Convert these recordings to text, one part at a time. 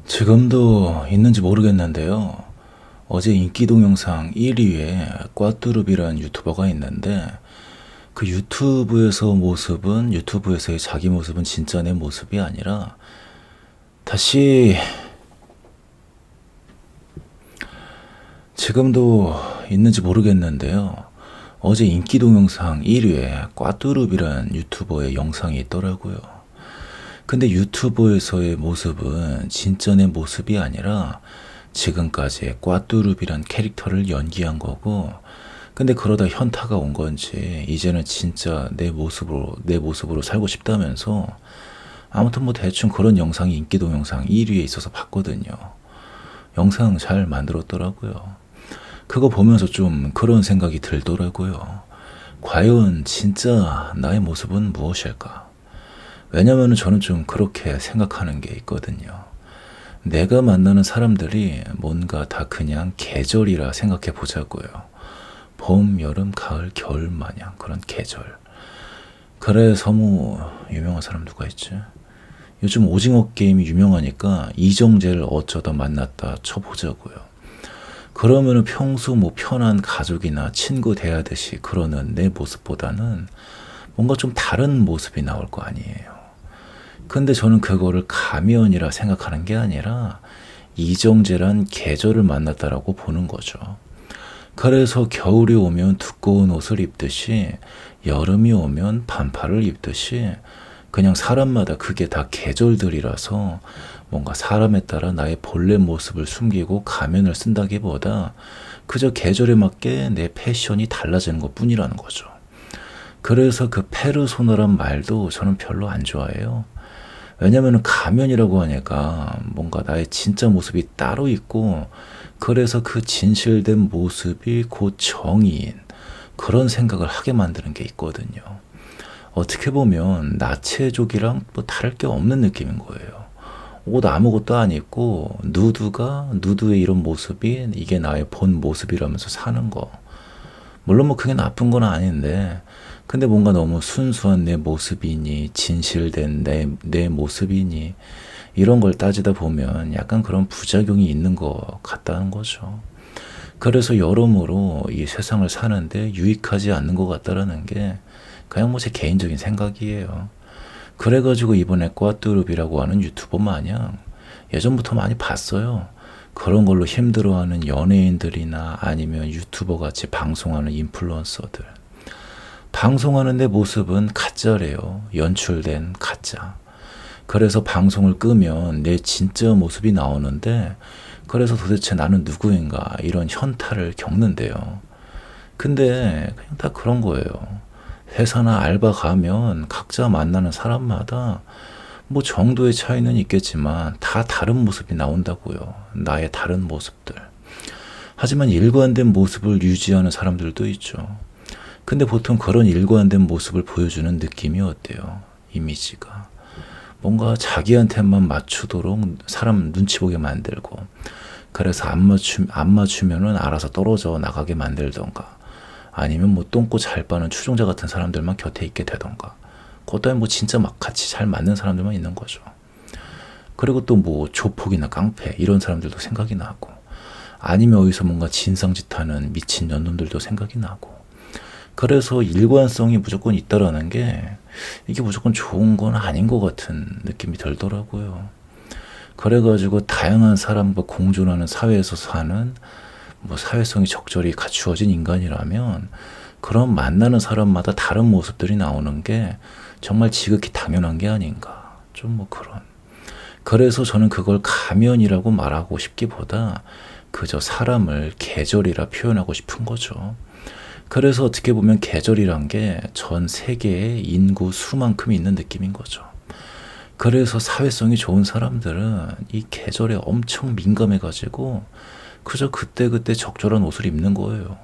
지금도 있는지 모르겠는데요. 어제 인기 동영상 1위에 꽈뚜룹이라는 유튜버가 있는데 그 유튜브에서의 자기 모습은 진짜 내 모습이 아니라 다시 지금도 있는지 모르겠는데요. 어제 인기 동영상 1위에 꽈뚜룹이라는 유튜버의 영상이 있더라고요. 근데 유튜브에서의 모습은 진짜 내 모습이 아니라 지금까지 꽈뚜룹이란 캐릭터를 연기한 거고, 근데 그러다 현타가 온 건지 이제는 진짜 내 모습으로 살고 싶다면서, 아무튼 뭐 대충 그런 영상이 인기 동영상 1위에 있어서 봤거든요. 영상 잘 만들었더라고요. 그거 보면서 좀 그런 생각이 들더라고요. 과연 진짜 나의 모습은 무엇일까? 왜냐면 저는 좀 그렇게 생각하는 게 있거든요. 내가 만나는 사람들이 뭔가 다 그냥 계절이라 생각해 보자고요. 봄, 여름, 가을, 겨울 마냥 그런 계절. 그래서 뭐 유명한 사람 누가 있지? 요즘 오징어 게임이 유명하니까 이정재를 어쩌다 만났다 쳐보자고요. 그러면은 평소 뭐 편한 가족이나 친구 대하듯이 그러는 내 모습보다는 뭔가 좀 다른 모습이 나올 거 아니에요. 근데 저는 그거를 가면이라 생각하는 게 아니라 이정재란 계절을 만났다라고 보는 거죠. 그래서 겨울이 오면 두꺼운 옷을 입듯이, 여름이 오면 반팔을 입듯이, 그냥 사람마다 그게 다 계절들이라서 뭔가 사람에 따라 나의 본래 모습을 숨기고 가면을 쓴다기보다 그저 계절에 맞게 내 패션이 달라지는 것 뿐이라는 거죠. 그래서 그 페르소나란 말도 저는 별로 안 좋아해요. 왜냐면 가면이라고 하니까 뭔가 나의 진짜 모습이 따로 있고, 그래서 그 진실된 모습이 곧 정의인, 그런 생각을 하게 만드는 게 있거든요. 어떻게 보면 나체족이랑 뭐 다를 게 없는 느낌인 거예요. 옷 아무것도 안 입고 누드의 이런 모습이 이게 나의 본 모습이라면서 사는 거. 물론 뭐 그게 나쁜 건 아닌데, 근데 뭔가 너무 순수한 내 모습이니 진실된 내 모습이니 이런 걸 따지다 보면 약간 그런 부작용이 있는 것 같다는 거죠. 그래서 여러모로 이 세상을 사는데 유익하지 않는 것 같다라는 게 그냥 뭐 제 개인적인 생각이에요. 그래가지고 이번에 꽈뚜룹이라고 하는 유튜버 마냥 예전부터 많이 봤어요. 그런 걸로 힘들어하는 연예인들이나 아니면 유튜버 같이 방송하는 인플루언서들. 방송하는 내 모습은 가짜래요. 연출된 가짜. 그래서 방송을 끄면 내 진짜 모습이 나오는데, 그래서 도대체 나는 누구인가 이런 현타를 겪는데요. 근데 그냥 다 그런 거예요. 회사나 알바 가면 각자 만나는 사람마다 뭐 정도의 차이는 있겠지만 다 다른 모습이 나온다고요. 나의 다른 모습들. 하지만 일관된 모습을 유지하는 사람들도 있죠. 근데 보통 그런 일관된 모습을 보여주는 느낌이 어때요? 이미지가. 뭔가 자기한테만 맞추도록 사람 눈치 보게 만들고, 그래서 안 맞추면은 알아서 떨어져 나가게 만들던가, 아니면 뭐 똥꼬 잘 빠는 추종자 같은 사람들만 곁에 있게 되던가, 그것도 뭐 진짜 막 같이 잘 맞는 사람들만 있는 거죠. 그리고 또 뭐 조폭이나 깡패 이런 사람들도 생각이 나고, 아니면 어디서 뭔가 진상짓하는 미친 년놈들도 생각이 나고. 그래서 일관성이 무조건 있다라는 게 이게 무조건 좋은 건 아닌 것 같은 느낌이 들더라고요. 그래가지고 다양한 사람과 공존하는 사회에서 사는 뭐 사회성이 적절히 갖추어진 인간이라면 그런 만나는 사람마다 다른 모습들이 나오는 게 정말 지극히 당연한 게 아닌가. 좀 뭐 그런. 그래서 저는 그걸 가면이라고 말하고 싶기보다 그저 사람을 계절이라 표현하고 싶은 거죠. 그래서 어떻게 보면 계절이란 게 전 세계의 인구 수만큼 있는 느낌인 거죠. 그래서 사회성이 좋은 사람들은 이 계절에 엄청 민감해가지고 그저 그때그때 적절한 옷을 입는 거예요.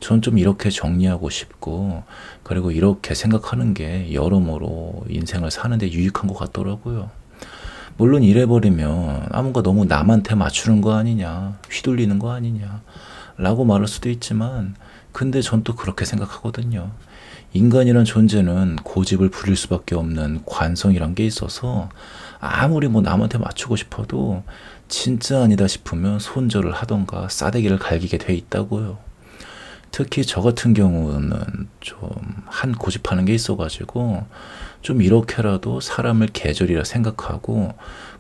전 좀 이렇게 정리하고 싶고, 그리고 이렇게 생각하는 게 여러모로 인생을 사는데 유익한 것 같더라고요. 물론 이래버리면 뭔가 너무 남한테 맞추는 거 아니냐, 휘둘리는 거 아니냐 라고 말할 수도 있지만, 근데 전 또 그렇게 생각하거든요. 인간이란 존재는 고집을 부릴 수밖에 없는 관성이란 게 있어서 아무리 뭐 남한테 맞추고 싶어도 진짜 아니다 싶으면 손절을 하던가 싸대기를 갈기게 돼 있다고요. 특히 저 같은 경우는 좀 한 고집하는 게 있어가지고 좀 이렇게라도 사람을 계절이라 생각하고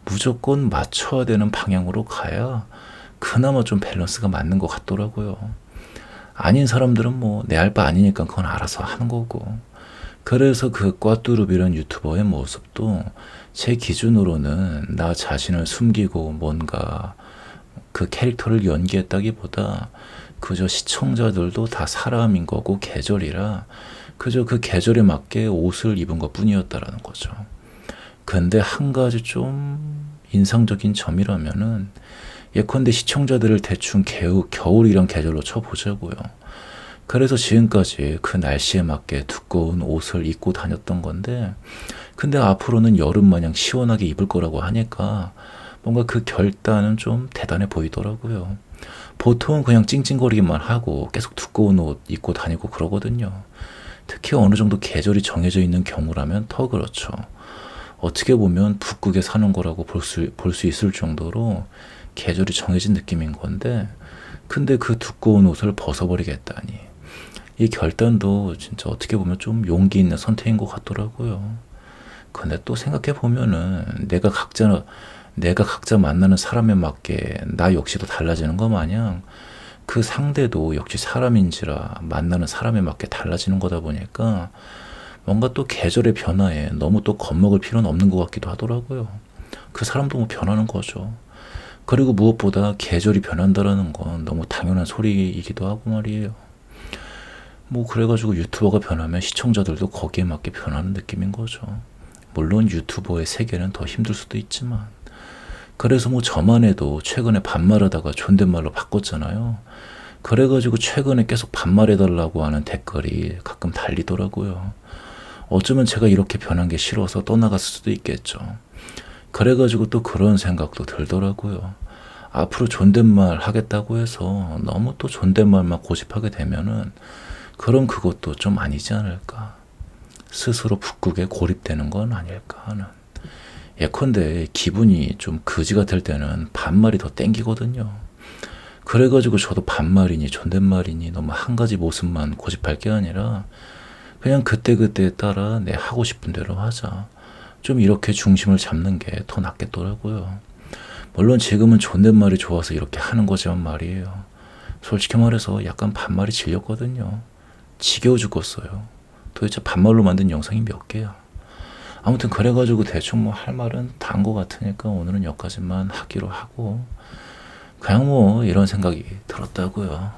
무조건 맞춰야 되는 방향으로 가야 그나마 좀 밸런스가 맞는 것 같더라고요. 아닌 사람들은 뭐 내 알 바 아니니까 그건 알아서 하는 거고. 그래서 그 꽈뚜루비란 유튜버의 모습도 제 기준으로는 나 자신을 숨기고 뭔가 그 캐릭터를 연기했다기보다 그저 시청자들도 다 사람인 거고 계절이라 그저 그 계절에 맞게 옷을 입은 것 뿐이었다라는 거죠. 근데 한 가지 좀 인상적인 점이라면은 예컨대 시청자들을 대충 겨울이란 계절로 쳐보자고요. 그래서 지금까지 그 날씨에 맞게 두꺼운 옷을 입고 다녔던 건데, 근데 앞으로는 여름 마냥 시원하게 입을 거라고 하니까 뭔가 그 결단은 좀 대단해 보이더라고요. 보통은 그냥 찡찡거리기만 하고 계속 두꺼운 옷 입고 다니고 그러거든요. 특히 어느 정도 계절이 정해져 있는 경우라면 더 그렇죠. 어떻게 보면 북극에 사는 거라고 볼 수 있을 정도로 계절이 정해진 느낌인 건데, 근데 그 두꺼운 옷을 벗어버리겠다니. 이 결단도 진짜 어떻게 보면 좀 용기 있는 선택인 것 같더라고요. 근데 또 생각해 보면은 내가 각자 만나는 사람에 맞게 나 역시도 달라지는 거 마냥 그 상대도 역시 사람인지라 만나는 사람에 맞게 달라지는 거다 보니까 뭔가 또 계절의 변화에 너무 또 겁먹을 필요는 없는 것 같기도 하더라고요. 그 사람도 뭐 변하는 거죠. 그리고 무엇보다 계절이 변한다라는 건 너무 당연한 소리이기도 하고 말이에요. 뭐 그래가지고 유튜버가 변하면 시청자들도 거기에 맞게 변하는 느낌인 거죠. 물론 유튜버의 세계는 더 힘들 수도 있지만. 그래서 뭐 저만 해도 최근에 반말하다가 존댓말로 바꿨잖아요. 그래가지고 최근에 계속 반말해달라고 하는 댓글이 가끔 달리더라고요. 어쩌면 제가 이렇게 변한 게 싫어서 떠나갔을 수도 있겠죠. 그래가지고 또 그런 생각도 들더라고요. 앞으로 존댓말 하겠다고 해서 너무 또 존댓말만 고집하게 되면은 그럼 그것도 좀 아니지 않을까. 스스로 북극에 고립되는 건 아닐까 하는. 예컨대 기분이 좀 그지가 될 때는 반말이 더 땡기거든요. 그래가지고 저도 반말이니 존댓말이니 너무 한 가지 모습만 고집할 게 아니라 그냥 그때그때에 따라 내 하고 싶은 대로 하자. 좀 이렇게 중심을 잡는 게 더 낫겠더라고요. 물론 지금은 존댓말이 좋아서 이렇게 하는 거지만 말이에요. 솔직히 말해서 약간 반말이 질렸거든요. 지겨워 죽겠어요. 도대체 반말로 만든 영상이 몇 개야. 아무튼 그래가지고 대충 뭐 할 말은 다 한 것 같으니까 오늘은 여기까지만 하기로 하고 그냥 뭐 이런 생각이 들었다고요.